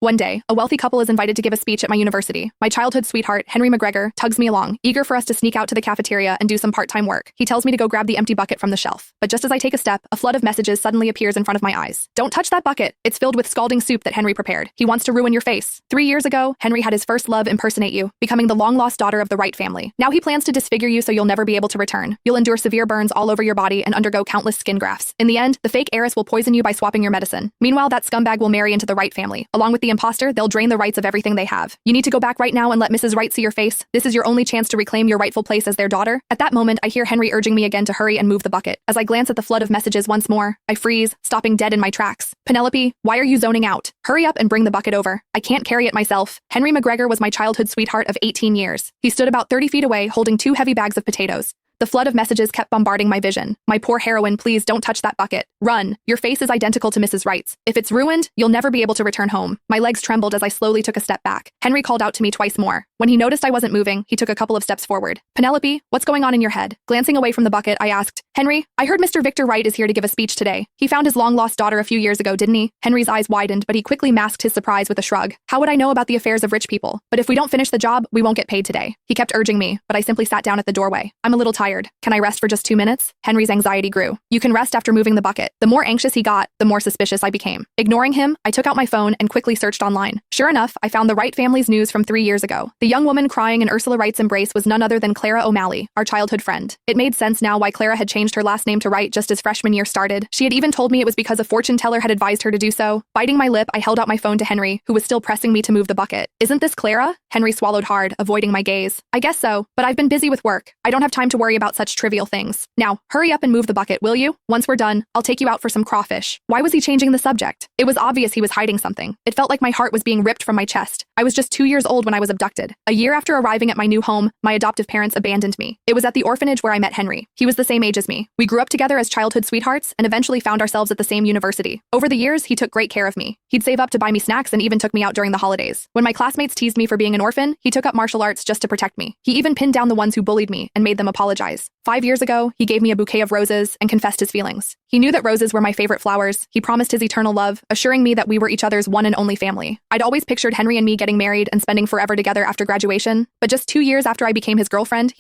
One day, a wealthy couple is invited to give a speech at my university. My childhood sweetheart, Henry McGregor, tugs me along, eager for us to sneak out to the cafeteria and do some part-time work. He tells me to go grab the empty bucket from the shelf. But just as I take a step, a flood of messages suddenly appears in front of my eyes. Don't touch that bucket. It's filled with scalding soup that Henry prepared. He wants to ruin your face. 3 years ago, Henry had his first love impersonate you, becoming the long-lost daughter of the Wright family. Now he plans to disfigure you so you'll never be able to return. You'll endure severe burns all over your body and undergo countless skin grafts. In the end, the fake heiress will poison you by swapping your medicine. Meanwhile, that scumbag will marry into the Wright family. Along with the imposter, they'll drain the rights of everything they have. You need to go back right now and let Mrs. Wright see your face. This is your only chance to reclaim your rightful place as their daughter. At that moment, I hear Henry urging me again to hurry and move the bucket. As I glance at the flood of messages once more, I freeze, stopping dead in my tracks. Penelope, why are you zoning out? Hurry up and bring the bucket over. I can't carry it myself. Henry McGregor was my childhood sweetheart of 18 years. He stood about 30 feet away, holding 2 heavy bags of potatoes. The flood of messages kept bombarding my vision. My poor heroine, please don't touch that bucket. Run. Your face is identical to Mrs. Wright's. If it's ruined, you'll never be able to return home. My legs trembled as I slowly took a step back. Henry called out to me twice more. When he noticed I wasn't moving, he took a couple of steps forward. Penelope, what's going on in your head? Glancing away from the bucket, I asked, Henry, I heard Mr. Victor Wright is here to give a speech today. He found his long-lost daughter a few years ago, didn't he? Henry's eyes widened, but he quickly masked his surprise with a shrug. How would I know about the affairs of rich people? But if we don't finish the job, we won't get paid today. He kept urging me, but I simply sat down at the doorway. I'm a little tired. Can I rest for just 2 minutes? Henry's anxiety grew. You can rest after moving the bucket. The more anxious he got, the more suspicious I became. Ignoring him, I took out my phone and quickly searched online. Sure enough, I found the Wright family's news from 3 years ago. The young woman crying in Ursula Wright's embrace was none other than Clara O'Malley, our childhood friend. It made sense now why Clara had changed her last name to Wright just as freshman year started. She had even told me it was because a fortune teller had advised her to do so. Biting my lip, I held out my phone to Henry, who was still pressing me to move the bucket. Isn't this Clara? Henry swallowed hard, avoiding my gaze. I guess so, but I've been busy with work. I don't have time to worry about such trivial things. Now, hurry up and move the bucket, will you? Once we're done, I'll take you out for some crawfish. Why was he changing the subject? It was obvious he was hiding something. It felt like my heart was being ripped from my chest. I was just 2 years old when I was abducted. A year after arriving at my new home, my adoptive parents abandoned me. It was at the orphanage where I met Henry. He was the same age as me. We grew up together as childhood sweethearts and eventually found ourselves at the same university. Over the years, he took great care of me. He'd save up to buy me snacks and even took me out during the holidays. When my classmates teased me for being an orphan, he took up martial arts just to protect me. He even pinned down the ones who bullied me and made them apologize. 5 years ago, he gave me a bouquet of roses and confessed his feelings. He knew that roses were my favorite flowers. He promised his eternal love, assuring me that we were each other's one and only family. I'd always pictured Henry and me getting married and spending forever together after graduation, but just 2 years after I became his girlfriend,